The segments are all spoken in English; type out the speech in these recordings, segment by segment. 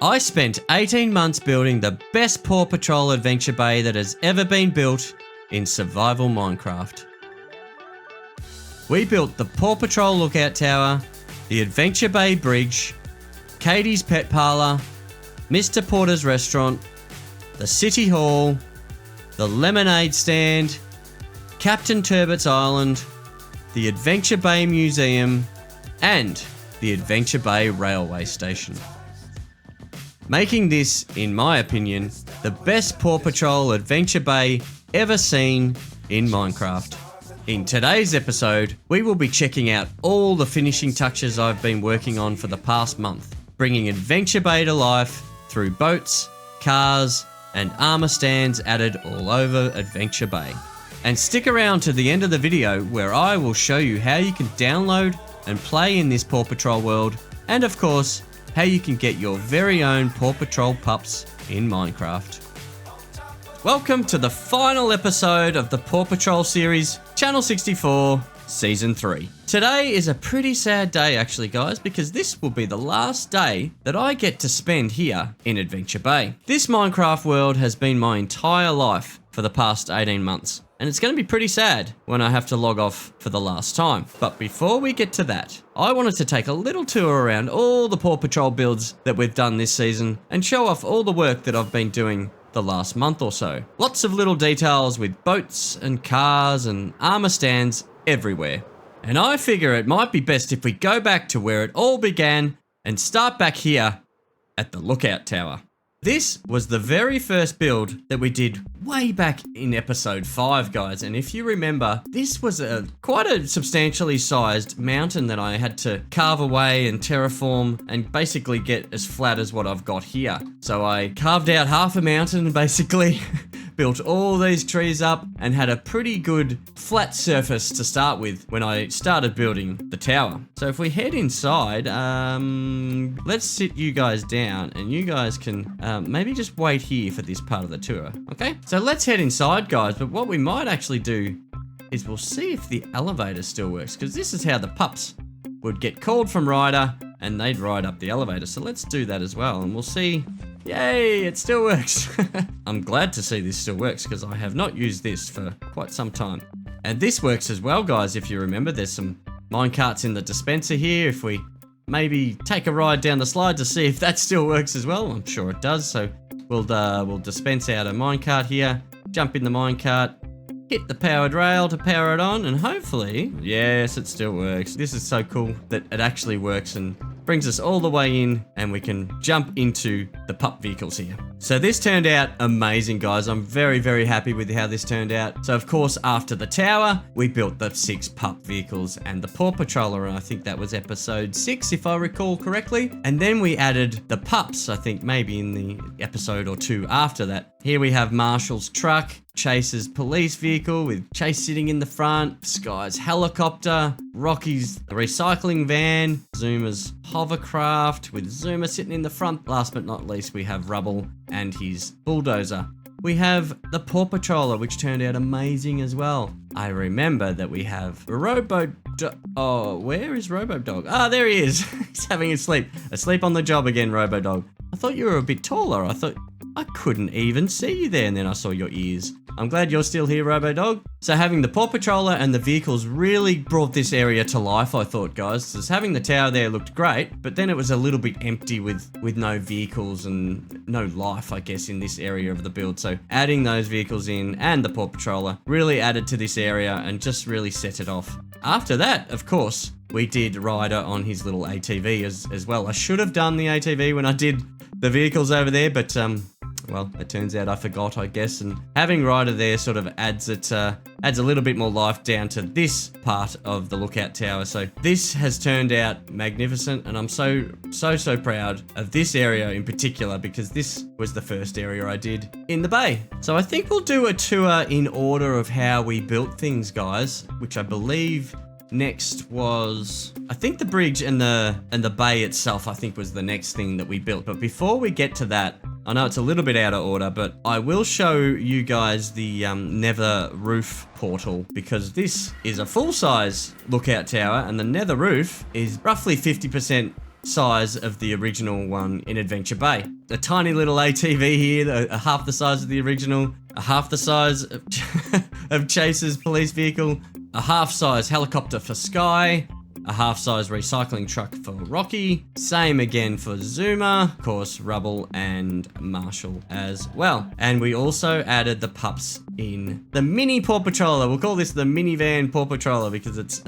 I spent 18 months building the best Paw Patrol adventure bay that has ever been built in survival Minecraft. We built the Paw Patrol lookout tower, the Adventure Bay bridge, Katie's pet parlor, Mr. Porter's restaurant, the City Hall, the lemonade stand, Captain Turbot's island, the Adventure Bay Museum, and the Adventure Bay railway station. Making this, in my opinion, the best Paw Patrol adventure bay ever seen in Minecraft. In today's episode, we will be checking out all the finishing touches I've been working on for the past month, bringing Adventure Bay to life through boats, cars, and armor stands added all over Adventure Bay. And stick around to the end of the video where I will show you how you can download and play in this Paw Patrol world, and of course, how you can get your very own Paw Patrol pups in Minecraft. Welcome to the final episode of the Paw Patrol series, Channel 64, Season 3. Today is a pretty sad day actually, guys, because this will be the last day that I get to spend here in Adventure Bay. This Minecraft world has been my entire life for the past 18 months. And it's going to be pretty sad when I have to log off for the last time. But before we get to that, I wanted to take a little tour around all the Paw Patrol builds that we've done this season and show off all the work that I've been doing the last month or so. Lots of little details with boats and cars and armor stands everywhere. And I figure it might be best if we go back to where it all began and start back here at the lookout tower. This was the very first build that we did way back in episode 5, guys. And if you remember, this was quite a substantially sized mountain that I had to carve away and terraform and basically get as flat as what I've got here. So I carved out half a mountain basically, built all these trees up and had a pretty good flat surface to start with when I started building the tower. So if we head inside, let's sit you guys down and you guys can maybe just wait here for this part of the tour, okay? So let's head inside, guys, but what we might actually do is we'll see if the elevator still works, because this is how the pups would get called from Ryder and they'd ride up the elevator. So let's do that as well and we'll see. Yay, it still works. I'm glad to see this still works because I have not used this for quite some time. And this works as well, guys, if you remember. There's some minecarts in the dispenser here. If we maybe take a ride down the slide to see if that still works as well. I'm sure it does. So we'll dispense out a minecart here, jump in the minecart, hit the powered rail to power it on, and hopefully, yes, it still works. This is so cool that it actually works and brings us all the way in and we can jump into the pup vehicles here. So this turned out amazing, guys. I'm very, very happy with how this turned out. So of course, after the tower, we built the 6 pup vehicles and the Paw Patroller, and I think that was episode 6, if I recall correctly. And then we added the pups, I think maybe in the episode or 2 after that. Here we have Marshall's truck, Chase's police vehicle with Chase sitting in the front, Sky's helicopter, Rocky's recycling van, Zuma's hovercraft with Zuma sitting in the front. Last but not least, we have Rubble and his bulldozer. We have the Paw Patroller, which turned out amazing as well. I remember that we have oh, where is Robo-Dog? Ah, there he is. He's having a sleep. Asleep on the job again, Robo-Dog. I thought you were a bit taller. I thought I couldn't even see you there, and then I saw your ears. I'm glad you're still here, Robo-Dog. So having the Paw Patroller and the vehicles really brought this area to life, I thought, guys. Just having the tower there looked great, but then it was a little bit empty with no vehicles and no life, I guess, in this area of the build. So adding those vehicles in and the Paw Patroller really added to this area and just really set it off. After that, of course, we did Ryder on his little ATV as well. I should have done the ATV when I did the vehicles over there, but well, it turns out I forgot, I guess, and having Ryder there sort of adds a little bit more life down to this part of the lookout tower. So this has turned out magnificent, and I'm so proud of this area in particular because this was the first area I did in the bay. So I think we'll do a tour in order of how we built things, guys, which I believe next was, I think the bridge and the bay itself, I think was the next thing that we built. But before we get to that, I know it's a little bit out of order, but I will show you guys the Nether roof portal because this is a full-size lookout tower and the Nether roof is roughly 50% size of the original one in Adventure Bay. A tiny little ATV here, half the size of the original, a half the size of, of Chase's police vehicle, a half-size helicopter for Sky, a half-size recycling truck for Rocky, same again for Zuma, of course Rubble and Marshall as well. And we also added the pups in the mini Paw Patroller. We'll call this the minivan Paw Patroller because it's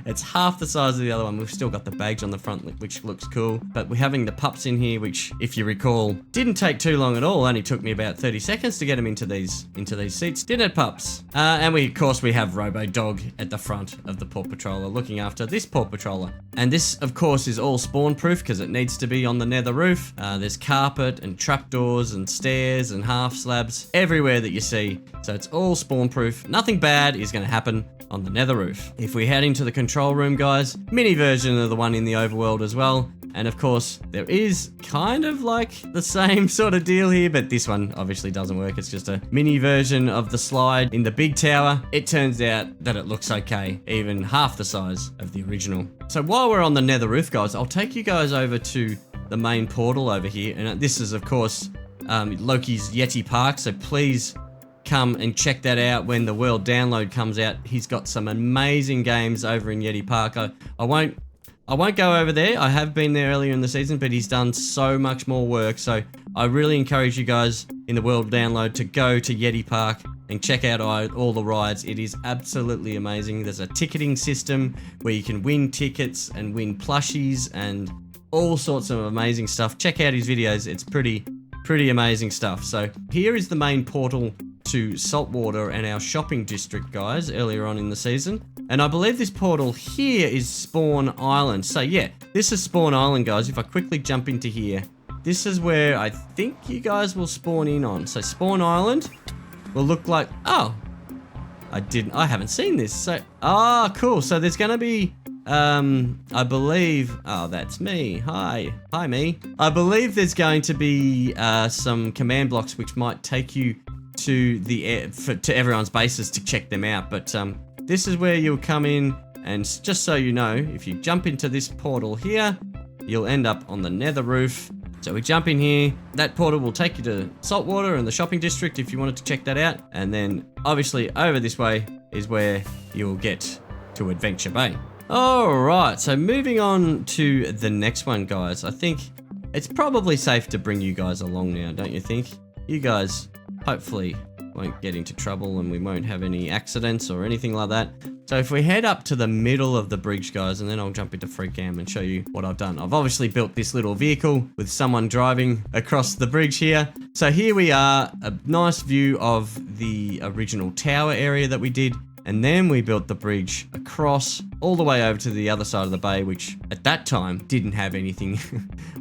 it's half the size of the other one. We've still got the badge on the front, which looks cool, but we're having the pups in here, which, if you recall, didn't take too long at all. Only took me about 30 seconds to get them into these seats, didn't it, pups? And of course we have Robo Dog at the front of the Paw Patroller looking after this Paw Patroller. And this, of course, is all spawn proof because it needs to be on the Nether roof. There's carpet and trapdoors and stairs and half slabs everywhere that you see. So it's all spawn proof. Nothing bad is going to happen on the Nether roof. If we head into the control room, guys, mini version of the one in the overworld as well. And of course, there is kind of like the same sort of deal here, but this one obviously doesn't work. It's just a mini version of the slide in the big tower. It turns out that it looks okay, even half the size of the original. So while we're on the Nether roof, guys, I'll take you guys over to the main portal over here. And this is, of course, Loki's Yeti Park. So please come and check that out when the world download comes out. He's got some amazing games over in Yeti Park. I won't go over there. I have been there earlier in the season, but he's done so much more work. So I really encourage you guys in the world download to go to Yeti Park and check out all the rides. It is absolutely amazing. There's a ticketing system where you can win tickets and win plushies and all sorts of amazing stuff. Check out his videos. It's pretty amazing stuff. So here is the main portal to Saltwater and our shopping district, guys, earlier on in the season. And I believe this portal here is Spawn Island. So yeah, this is Spawn Island, guys. If I quickly jump into here, this is where I think you guys will spawn in on. So Spawn Island will look like, oh, I haven't seen this. So, cool. So there's gonna be, I believe, oh, that's me. Hi me. I believe there's going to be some command blocks which might take you to to everyone's bases to check them out. But this is where you'll come in, and just so you know, if you jump into this portal here, you'll end up on the Nether roof. So we jump in here, that portal will take you to Saltwater and the shopping district if you wanted to check that out. And then obviously over this way is where you'll get to Adventure Bay. Alright, so moving on to the next one, guys. I think it's probably safe to bring you guys along now, don't you think? You guys hopefully won't get into trouble and we won't have any accidents or anything like that. So if we head up to the middle of the bridge, guys, and then I'll jump into free cam and show you what I've done. I've obviously built this little vehicle with someone driving across the bridge here. So here we are, a nice view of the original tower area that we did. And then we built the bridge across all the way over to the other side of the bay, which at that time didn't have anything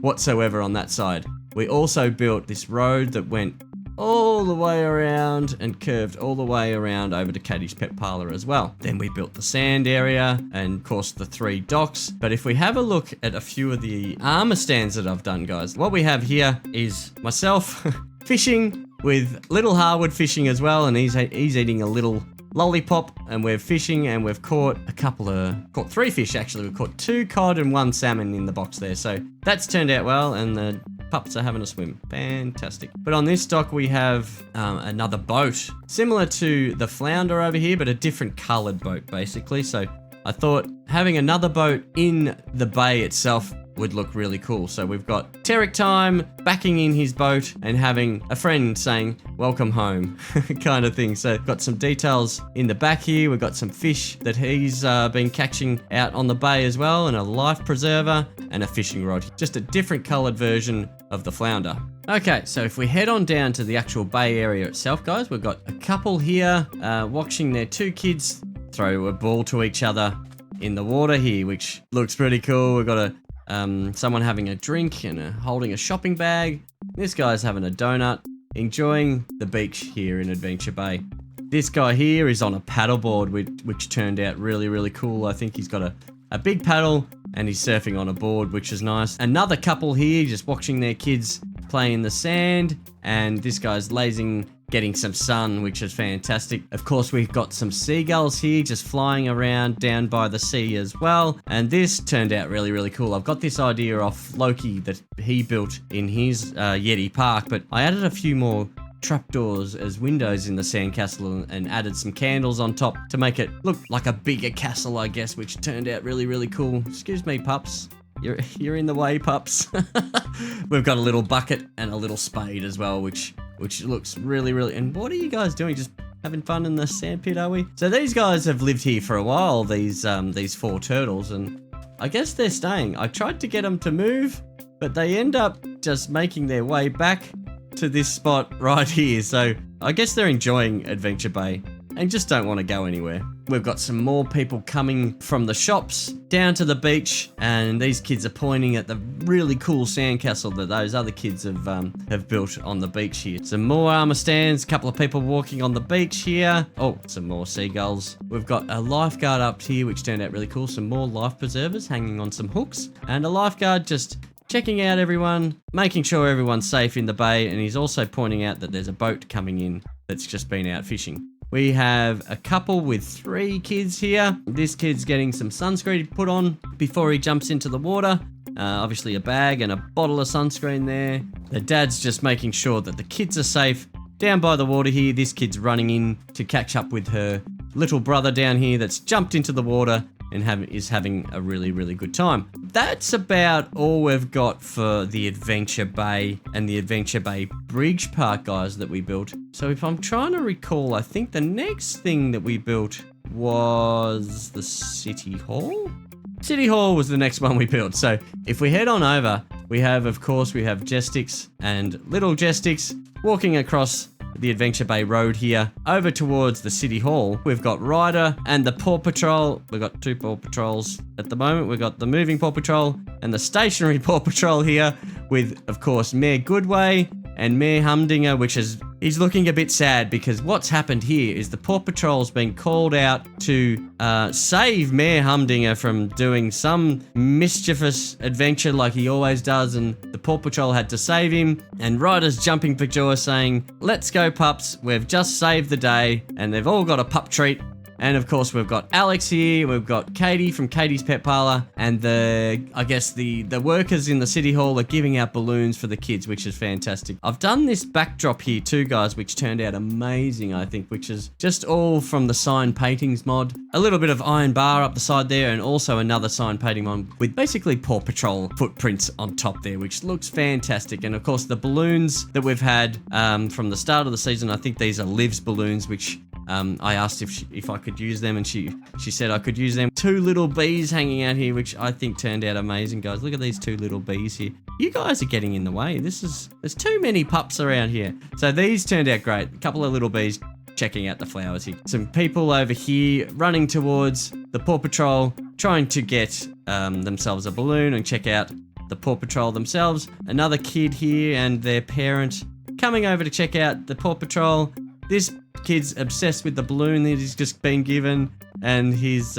whatsoever on that side. We also built this road that went all the way around and curved all the way around over to Katie's Pet Parlor as well. Then we built the sand area and of course the 3 docks. But if we have a look at a few of the armor stands that I've done, guys, what we have here is myself fishing with little Harwould fishing as well, and he's eating a little lollipop, and we're fishing and we've caught 3 fish actually. We've caught 2 cod and 1 salmon in the box there, so that's turned out well, and the pups are having a swim. Fantastic. But on this dock we have another boat similar to the flounder over here, but a different colored boat basically. So I thought having another boat in the bay itself would look really cool. So we've got Terrick Time backing in his boat and having a friend saying welcome home kind of thing. So got some details in the back here. We've got some fish that he's been catching out on the bay as well, and a life preserver and a fishing rod. Just a different colored version of the flounder. Okay, so if we head on down to the actual bay area itself, guys, we've got a couple here watching their 2 kids throw a ball to each other in the water here, which looks pretty cool. We've got someone having a drink and holding a shopping bag. This guy's having a donut, enjoying the beach here in Adventure Bay. This guy here is on a paddleboard, which turned out really, really cool. I think he's got a big paddle and he's surfing on a board, which is nice. Another couple here just watching their kids play in the sand, and this guy's lazing getting some sun, which is fantastic. Of course, we've got some seagulls here just flying around down by the sea as well. And this turned out really, really cool. I've got this idea off Loki that he built in his Yeti Park, but I added a few more trapdoors as windows in the sandcastle and added some candles on top to make it look like a bigger castle, I guess, which turned out really, really cool. Excuse me, pups. You're in the way, pups. We've got a little bucket and a little spade as well, which looks really, really... And what are you guys doing? Just having fun in the sandpit, are we? So these guys have lived here for a while, these 4 turtles, and I guess they're staying. I tried to get them to move, but they end up just making their way back to this spot right here. So I guess they're enjoying Adventure Bay and just don't want to go anywhere. We've got some more people coming from the shops down to the beach, and these kids are pointing at the really cool sandcastle that those other kids have built on the beach here. Some more armor stands, a couple of people walking on the beach here. Oh, some more seagulls. We've got a lifeguard up here, which turned out really cool. Some more life preservers hanging on some hooks, and a lifeguard just checking out everyone, making sure everyone's safe in the bay, and he's also pointing out that there's a boat coming in that's just been out fishing. We have a couple with 3 kids here. This kid's getting some sunscreen put on before he jumps into the water. Obviously a bag and a bottle of sunscreen there. The dad's just making sure that the kids are safe. Down by the water here, this kid's running in to catch up with her little brother down here that's jumped into the water and is having a really, really good time. That's about all we've got for the Adventure Bay and the Adventure Bay Bridge Park, guys, that we built. So if I'm trying to recall, I think the next thing that we built was the City Hall? City Hall was the next one we built. So if we head on over, we have Jestix and little Jestix walking across the Adventure Bay Road here over towards the City Hall. We've got Ryder and the Paw Patrol. We've got 2 Paw Patrols at the moment. We've got the moving Paw Patrol and the stationary Paw Patrol here with, of course, Mayor Goodway and Mayor Humdinger, he's looking a bit sad because what's happened here is the Paw Patrol's been called out to save Mayor Humdinger from doing some mischievous adventure like he always does, and the Paw Patrol had to save him, and Ryder's jumping for joy saying, "Let's go, pups, we've just saved the day," and they've all got a pup treat. And of course, we've got Alex here, we've got Katie from Katie's Pet Parlor, and the workers in the City Hall are giving out balloons for the kids, which is fantastic. I've done this backdrop here too, guys, which turned out amazing, I think, which is just all from the sign paintings mod. A little bit of iron bar up the side there, and also another sign painting mod with basically Paw Patrol footprints on top there, which looks fantastic. And of course, the balloons that we've had from the start of the season, I think these are Liv's balloons, which I asked if I could use them, and she said I could use them. 2 little bees hanging out here, which I think turned out amazing, guys. Look at these 2 little bees here. You guys are getting in the way. There's too many pups around here. So these turned out great. A couple of little bees checking out the flowers here. Some people over here running towards the Paw Patrol, trying to get themselves a balloon and check out the Paw Patrol themselves. Another kid here and their parent coming over to check out the Paw Patrol. This kid's obsessed with the balloon that he's just been given, and his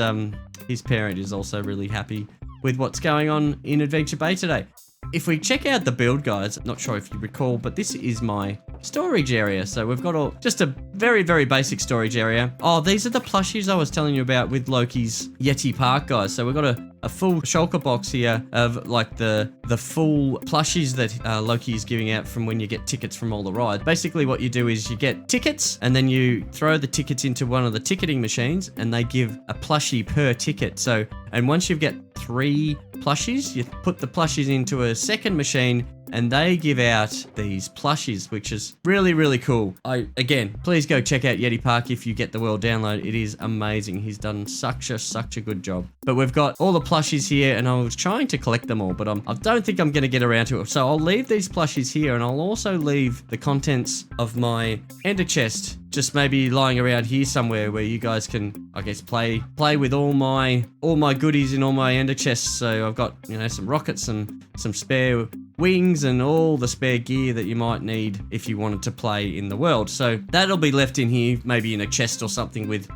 parent is also really happy with what's going on in Adventure Bay today. If we check out the build, guys, not sure if you recall, but this is my storage area. So we've got just a very, very basic storage area. Oh, these are the plushies I was telling you about with Loki's Yeti Park, guys. So we've got a full shulker box here of like the full plushies that Loki is giving out from when you get tickets from all the rides. Basically what you do is you get tickets, and then you throw the tickets into one of the ticketing machines, and they give a plushie per ticket. So, and once you get 3 plushies, you put the plushies into a second machine, and they give out these plushies, which is really, really cool. Again, please go check out Yeti Park if you get the world download. It is amazing. He's done such a good job. But we've got all the plushies here, and I was trying to collect them all, but I don't think I'm going to get around to it. So I'll leave these plushies here, and I'll also leave the contents of my ender chest just maybe lying around here somewhere where you guys can, I guess, play with all my goodies in all my ender chests. So I've got, some rockets and some spare wings and all the spare gear that you might need if you wanted to play in the world. So that'll be left in here, maybe in a chest or something with,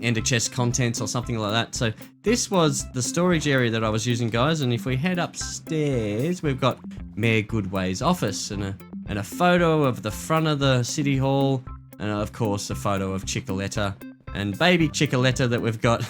ender chest contents or something like that. So this was the storage area that I was using, guys. And if we head upstairs, we've got Mayor Goodway's office and a and a photo of the front of the city hall, and of course a photo of Chicoletta and baby Chicoletta that we've got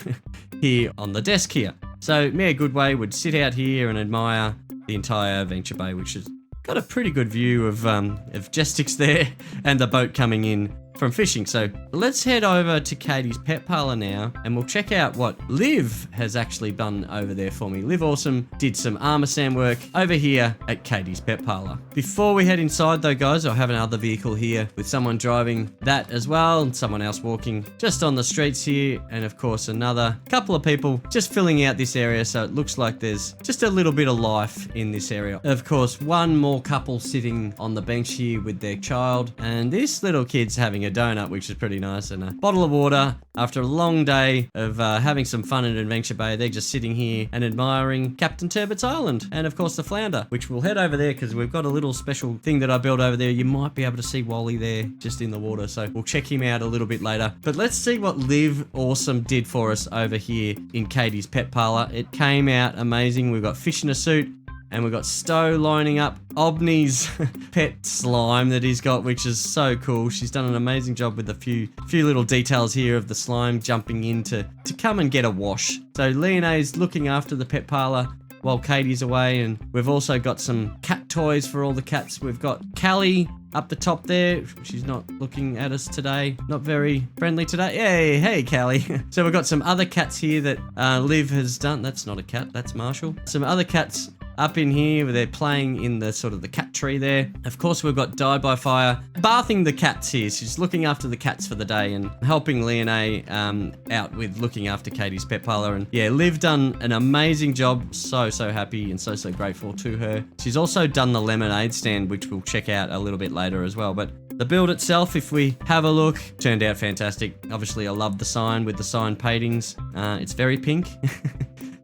here on the desk here. So Mayor Goodway would sit out here and admire the entire Adventure Bay, which has got a pretty good view of Jestix there and the boat coming in from fishing. So let's head over to Katie's pet parlor now, and we'll check out what Liv has actually done over there for me. Liv Awesome did some armor sand work over here at Katie's pet parlor. Before we head inside though, guys, I have another vehicle here with someone driving that as well, and someone else walking just on the streets here, and of course another couple of people just filling out this area, so it looks like there's just a little bit of life in this area. Of course, one more couple sitting on the bench here with their child, and this little kid's having a donut, which is pretty nice, and a bottle of water. After a long day of having some fun in Adventure Bay, they're just sitting here and admiring Captain Turbot's Island, and of course the flounder, which we'll head over there because we've got a little special thing that I built over there. You might be able to see Wally there just in the water, so we'll check him out a little bit later. But let's see what Liv Awesome did for us over here in Katie's pet parlor. It came out amazing. We've got fish in a suit, and we've got Stowe lining up Obney's pet slime that he's got, which is so cool. She's done an amazing job with a few little details here of the slime jumping in to come and get a wash. So Leone's looking after the pet parlor while Katie's away, and we've also got some cat toys for all the cats. We've got Callie up the top there. She's not looking at us today. Not very friendly today. Hey, Callie. So we've got some other cats here that Liv has done. That's not a cat, that's Marshall. Some other cats up in here where they're playing in the sort of the cat tree there. Of course, we've got Died by Fire bathing the cats here. She's looking after the cats for the day and helping Leone out with looking after Katie's pet parlor. And yeah, Liv done an amazing job. So happy and so grateful to her. She's also done the lemonade stand, which we'll check out a little bit later as well. But the build itself, if we have a look, turned out fantastic. Obviously, I love the sign with the sign paintings. It's very pink.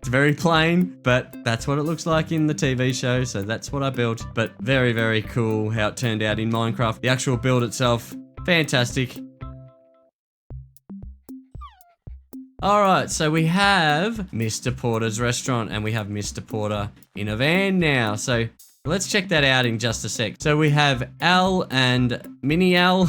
It's very plain, but that's what it looks like in the TV show, so that's what I built. But very cool how it turned out in Minecraft. The actual build itself, fantastic. Alright, so we have Mr. Porter's restaurant, and we have Mr. Porter in a van now. So let's check that out in just a sec. So we have Al and Mini Al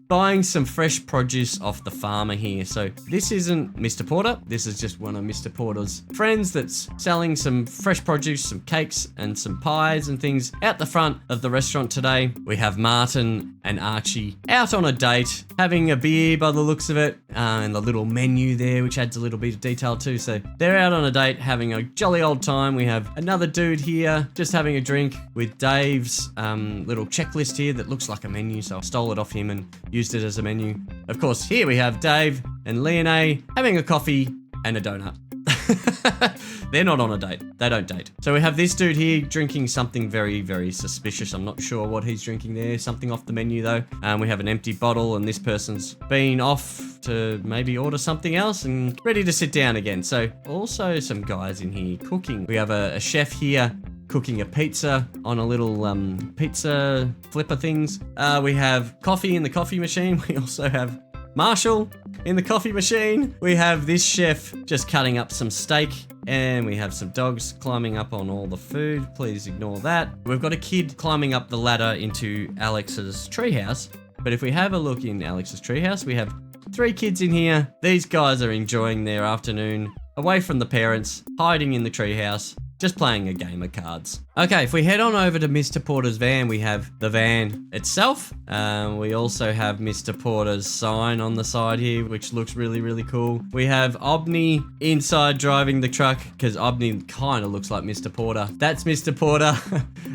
buying some fresh produce off the farmer here. So this isn't Mr. Porter. This is just one of Mr. Porter's friends that's selling some fresh produce, some cakes and some pies and things out the front of the restaurant today. We have Martin and Archie out on a date, having a beer by the looks of it, and the little menu there, which adds a little bit of detail too. So they're out on a date, having a jolly old time. We have another dude here just having a drink with Dave's little checklist here that looks like a menu. So I stole it off him and used it as a menu. Of course, here we have Dave and Leone having a coffee and a donut. They're not on a date. They don't date. So we have this dude here drinking something very suspicious. I'm not sure what he's drinking there. Something off the menu though. We have an empty bottle, and this person's been off to maybe order something else and ready to sit down again. So also some guys in here cooking. We have a chef here cooking a pizza on a little pizza flipper things. We have coffee in the coffee machine. We also have Marshall in the coffee machine. We have this chef just cutting up some steak, and we have some dogs climbing up on all the food. Please ignore that. We've got a kid climbing up the ladder into Alex's treehouse. But if we have a look in Alex's treehouse, we have 3 kids in here. These guys are enjoying their afternoon away from the parents, hiding in the treehouse, just playing a game of cards. Okay, if we head on over to Mr. Porter's van, we have the van itself. We also have Mr. Porter's sign on the side here, which looks really cool. We have Obney inside driving the truck, because Obney kind of looks like Mr. Porter. That's Mr. Porter.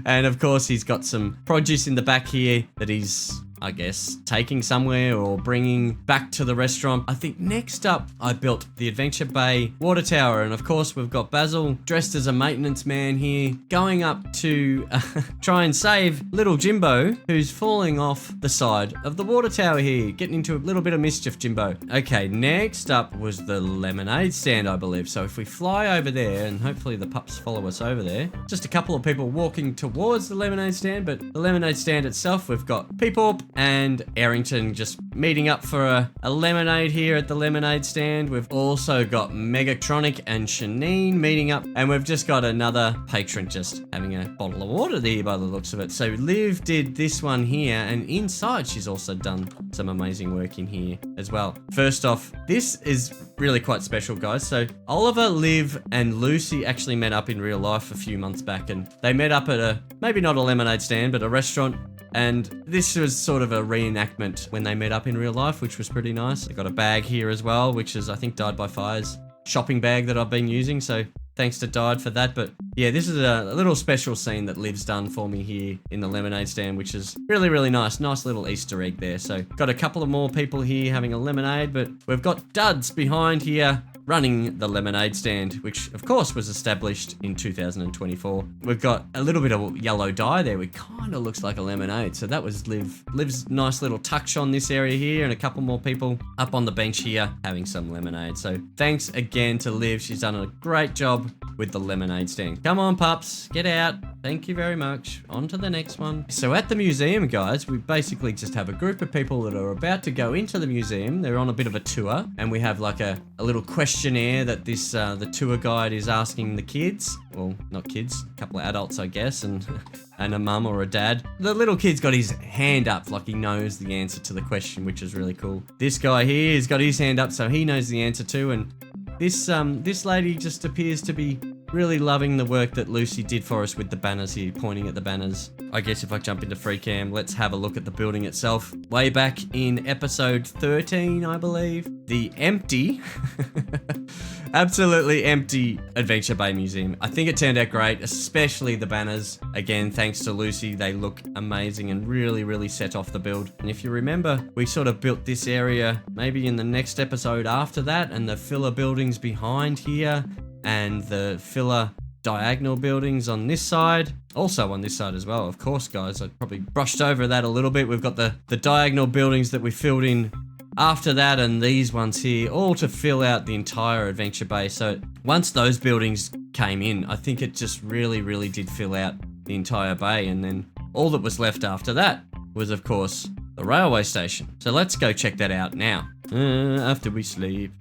And of course, he's got some produce in the back here that he's, I guess, taking somewhere or bringing back to the restaurant. I think next up, I built the Adventure Bay water tower. And of course, we've got Basil dressed as a maintenance man here, going up to try and save little Jimbo, who's falling off the side of the water tower here, getting into a little bit of mischief, Jimbo. Okay, next up was the lemonade stand, I believe. So if we fly over there, and hopefully the pups follow us over there, just a couple of people walking towards the lemonade stand, but the lemonade stand itself, we've got Peepop and Arrington just meeting up for a lemonade here at the lemonade stand. We've also got Megatronic and Shanine meeting up, and we've just got another patron just having a bottle of water there by the looks of it. So Liv did this one here, and inside she's also done some amazing work in here as well. First off, this is really quite special, guys. So Oliver, Liv, and Lucy actually met up in real life a few months back, and they met up at maybe not a lemonade stand, but a restaurant. And this was sort of a reenactment when they met up in real life, which was pretty nice. I got a bag here as well, which is, I think, Died by Fire's shopping bag that I've been using. So thanks to Died for that. But yeah, this is a little special scene that Liv's done for me here in the lemonade stand, which is really, really nice. Nice little Easter egg there. So got a couple of more people here having a lemonade, but we've got Duds behind here running the lemonade stand, which of course was established in 2024. We've got a little bit of yellow dye there, which kind of looks like a lemonade. So that was Liv's nice little touch on this area here, and a couple more people up on the bench here having some lemonade. So thanks again to Liv. She's done a great job with the lemonade stand. Come on, pups, get out. Thank you very much. On to the next one. So at the museum, guys, we basically just have a group of people that are about to go into the museum. They're on a bit of a tour, and we have like a little questionnaire that this the tour guide is asking the kids. Well, not kids, a couple of adults, I guess, and a mum or a dad. The little kid's got his hand up like he knows the answer to the question, which is really cool. This guy here has got his hand up so he knows the answer too, and this lady just appears to be really loving the work that Lucy did for us with the banners here, pointing at the banners. I guess if I jump into free cam, let's have a look at the building itself. Way back in episode 13, I believe, the empty, absolutely empty Adventure Bay Museum. I think it turned out great, especially the banners. Again, thanks to Lucy, they look amazing and really, really set off the build. And if you remember, we sort of built this area maybe in the next episode after that, and the filler buildings behind here, and the filler diagonal buildings on this side, also on this side as well. Of course, guys, I probably brushed over that a little bit. We've got the diagonal buildings that we filled in after that, and these ones here, all to fill out the entire Adventure Bay. So once those buildings came in, I think it just really, really did fill out the entire bay. And then all that was left after that was, of course, the railway station. So let's go check that out now. After we sleep.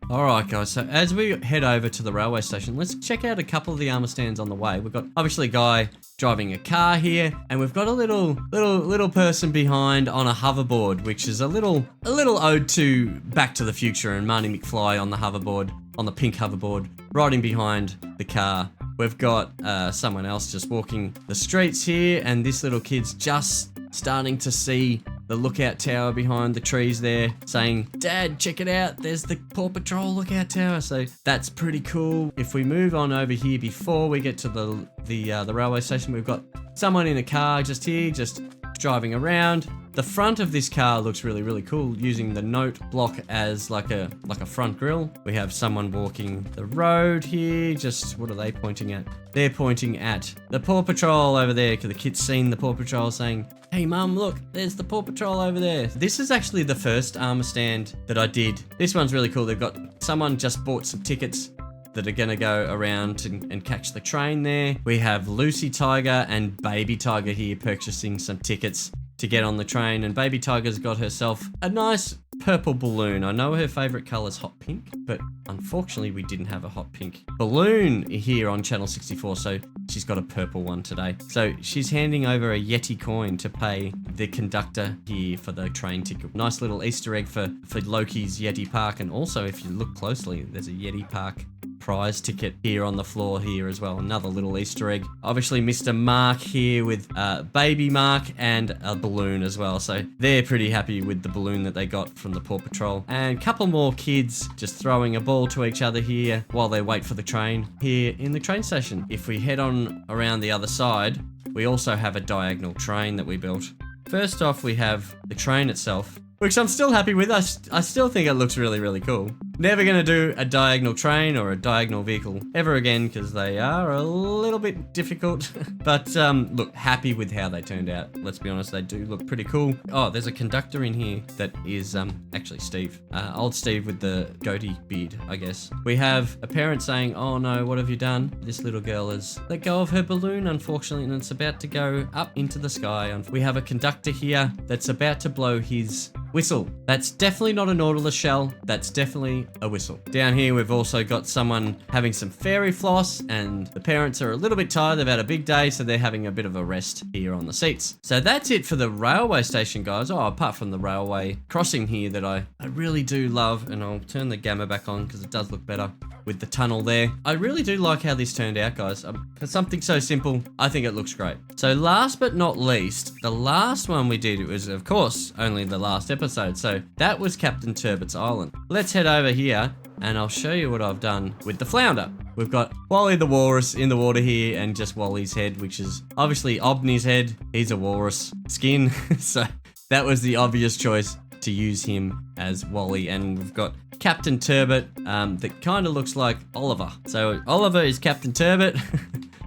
Alright, guys, so as we head over to the railway station, let's check out a couple of the armor stands on the way. We've got obviously a guy driving a car here, and we've got a little person behind on a hoverboard, which is a little ode to Back to the Future and Marty McFly on the hoverboard, on the pink hoverboard, riding behind the car. We've got someone else just walking the streets here, and this little kid's just starting to see the lookout tower behind the trees there, saying, "Dad, check it out, there's the Paw Patrol lookout tower." So that's pretty cool. If we move on over here before we get to the railway station, we've got someone in a car just here, just driving around. The front of this car looks really, really cool, using the note block as like a front grille. We have someone walking the road here. Just, what are they pointing at? They're pointing at the Paw Patrol over there, because the kid's seen the Paw Patrol, saying, "Hey mum, look, there's the Paw Patrol over there." This is actually the first armor stand that I did. This one's really cool. They've got, someone just bought some tickets that are gonna go around and catch the train there. We have Lucy Tiger and Baby Tiger here purchasing some tickets to get on the train, and Baby Tiger's got herself a nice purple balloon. I know her favorite color's hot pink, but unfortunately we didn't have a hot pink balloon here on Channel 64, so she's got a purple one today. So she's handing over a Yeti coin to pay the conductor here for the train ticket. Nice little Easter egg for Loki's Yeti Park, and also if you look closely, there's a Yeti Park prize ticket here on the floor here as well. Another little Easter egg. Obviously Mr. Mark here with Baby Mark and a balloon as well. So they're pretty happy with the balloon that they got from the Paw Patrol. And a couple more kids just throwing a ball to each other here while they wait for the train here in the train station. If we head on around the other side, we also have a diagonal train that we built. First off, we have the train itself, which I'm still happy with. I still think it looks really, really cool. Never gonna do a diagonal train or a diagonal vehicle ever again because they are a little bit difficult. But look, happy with how they turned out. Let's be honest, they do look pretty cool. Oh, there's a conductor in here that is actually Steve. Old Steve with the goatee beard, I guess. We have a parent saying, oh no, what have you done? This little girl has let go of her balloon, unfortunately, and it's about to go up into the sky. We have a conductor here that's about to blow his whistle. That's definitely not a Nautilus shell. That's definitely a whistle. Down here, we've also got someone having some fairy floss, and the parents are a little bit tired. They've had a big day, so they're having a bit of a rest here on the seats. So that's it for the railway station, guys. Oh, apart from the railway crossing here that I really do love, and I'll turn the gamma back on because it does look better with the tunnel there. I really do like how this turned out, guys. For something so simple, I think it looks great. So last but not least, the last one we did, it was, of course, only the last episode. So that was Captain Turbot's Island. Let's head over here and I'll show you what I've done with the flounder. We've got Wally the walrus in the water here and just Wally's head, which is obviously Obney's head. He's a walrus skin. So that was the obvious choice to use him as Wally. And we've got Captain Turbot that kind of looks like Oliver. So Oliver is Captain Turbot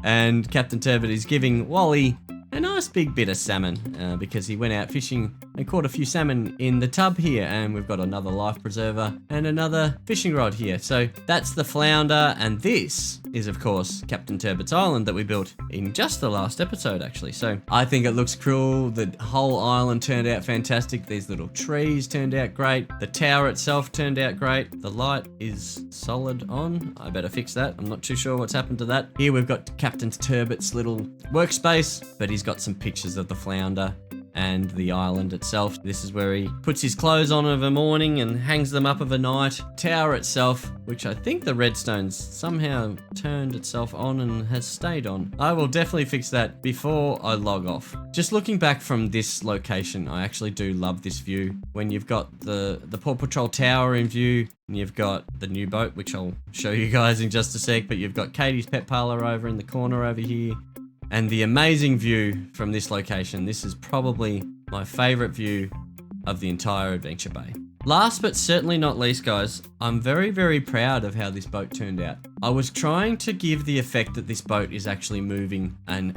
and Captain Turbot is giving Wally a nice big bit of salmon because he went out fishing and caught a few salmon in the tub here, and we've got another life preserver and another fishing rod here. So that's the flounder, and this is of course Captain Turbot's Island that we built in just the last episode actually. So I think it looks cool. The whole island turned out fantastic. These little trees turned out great. The tower itself turned out great. The light is solid on. I better fix that. I'm not too sure what's happened to that. Here we've got Captain Turbot's little workspace, but he's got some pictures of the flounder and the island itself. This is where he puts his clothes on of a morning and hangs them up of a night. Tower itself, which I think the redstone's somehow turned itself on and has stayed on. I will definitely fix that before I log off. Just looking back from this location, I actually do love this view. When you've got the Paw Patrol tower in view, and you've got the new boat, which I'll show you guys in just a sec, but you've got Katie's pet parlor over in the corner over here. And the amazing view from this location. This is probably my favorite view of the entire Adventure Bay. Last but certainly not least, guys, I'm very, very proud of how this boat turned out. I was trying to give the effect that this boat is actually moving and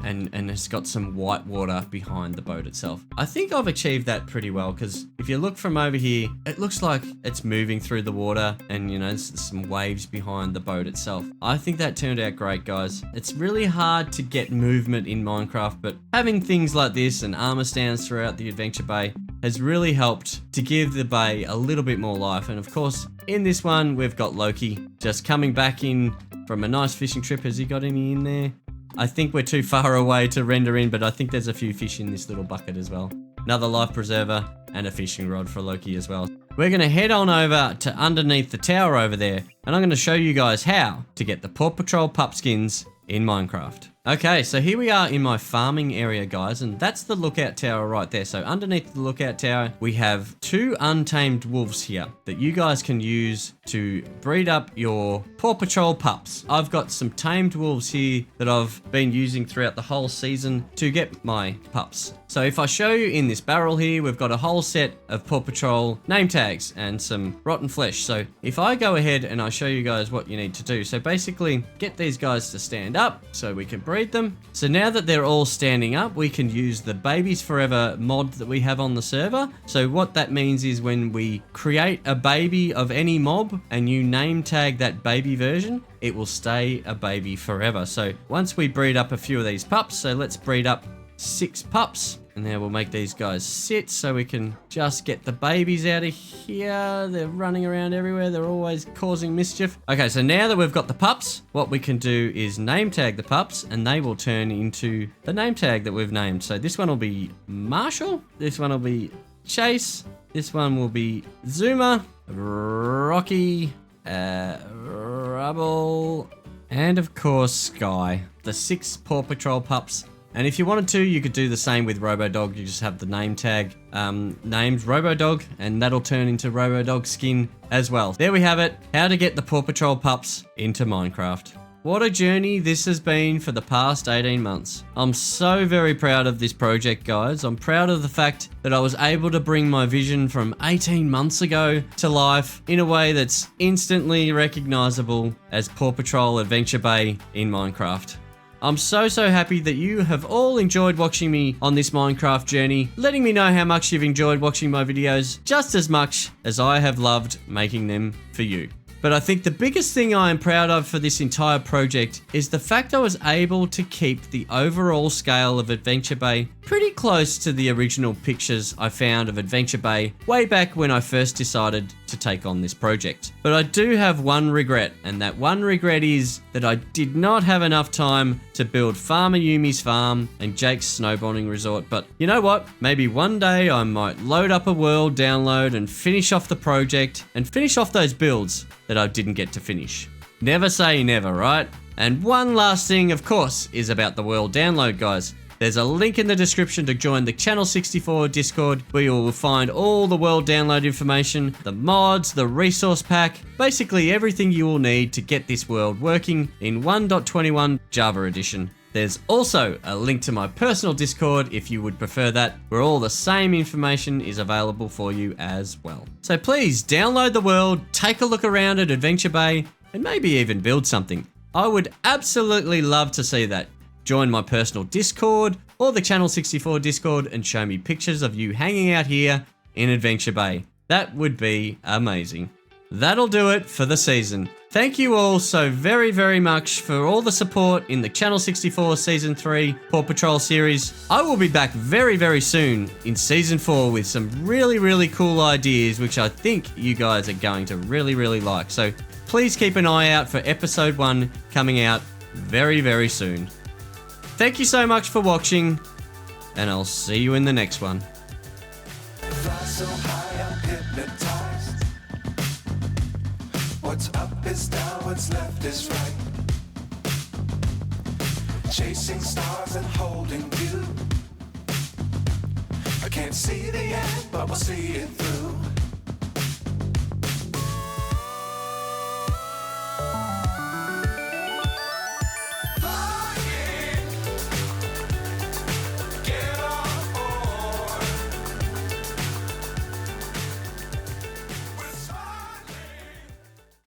has got some white water behind the boat itself. I think I've achieved that pretty well, because if you look from over here, it looks like it's moving through the water and, you know, there's some waves behind the boat itself. I think that turned out great, guys. It's really hard to get movement in Minecraft, but having things like this and armor stands throughout the Adventure Bay has really helped to give the bay a little bit more life. And of course, in this one, we've got Loki just coming back in from a nice fishing trip. Has he got any in there? I think we're too far away to render in, but I think there's a few fish in this little bucket as well. Another life preserver and a fishing rod for Loki as well. We're going to head on over to underneath the tower over there, and I'm going to show you guys how to get the Paw Patrol pup skins in Minecraft. Okay, so here we are in my farming area, guys, and that's the lookout tower right there. So underneath the lookout tower, we have 2 untamed wolves here that you guys can use to breed up your Paw Patrol pups. I've got some tamed wolves here that I've been using throughout the whole season to get my pups. So if I show you in this barrel here, we've got a whole set of Paw Patrol name tags and some rotten flesh. So if I go ahead and I show you guys what you need to do. So basically get these guys to stand up so we can breed them. So now that they're all standing up, we can use the Babies Forever mod that we have on the server. So what that means is when we create a baby of any mob and you name tag that baby version, it will stay a baby forever. So once we breed up a few of these pups, so let's breed up 6 pups, and now we'll make these guys sit so we can just get the babies out of here. They're running around everywhere. They're always causing mischief. Okay, so now that we've got the pups, what we can do is name tag the pups, and they will turn into the name tag that we've named. So this one will be Marshall. This one will be Chase. This one will be Zuma, Rocky, Rubble, and of course Sky. The 6 Paw Patrol pups. And if you wanted to, you could do the same with Robodog. You just have the name tag named Robodog, and that'll turn into Robodog skin as well. There we have it. How to get the Paw Patrol pups into Minecraft. What a journey this has been for the past 18 months. I'm so very proud of this project, guys. I'm proud of the fact that I was able to bring my vision from 18 months ago to life in a way that's instantly recognizable as Paw Patrol Adventure Bay in Minecraft. I'm so happy that you have all enjoyed watching me on this Minecraft journey, letting me know how much you've enjoyed watching my videos just as much as I have loved making them for you. But I think the biggest thing I am proud of for this entire project is the fact I was able to keep the overall scale of Adventure Bay pretty close to the original pictures I found of Adventure Bay way back when I first decided to take on this project. But I do have one regret, and that one regret is that I did not have enough time to build Farmer Yumi's farm and Jake's snowboarding resort. But you know what? Maybe one day I might load up a world download and finish off the project and finish off those builds that I didn't get to finish. Never say never, right? And one last thing, of course, is about the world download, guys. There's a link in the description to join the Channel 64 Discord, where you will find all the world download information, the mods, the resource pack, basically everything you will need to get this world working in 1.21 Java Edition. There's also a link to my personal Discord if you would prefer that, where all the same information is available for you as well. So please download the world, take a look around at Adventure Bay, and maybe even build something. I would absolutely love to see that. Join my personal Discord or the Channel 64 Discord and show me pictures of you hanging out here in Adventure Bay. That would be amazing. That'll do it for the season. Thank you all so very much for all the support in the Channel 64 Season 3 Paw Patrol series. I will be back very soon in Season 4 with some really cool ideas, which I think you guys are going to really like. So please keep an eye out for Episode 1 coming out very soon. Thank you so much for watching, and I'll see you in the next one. Fly so high, I'm hypnotized. What's up is down, what's left is right. Chasing stars and holding you. I can't see the end, but we'll see it through.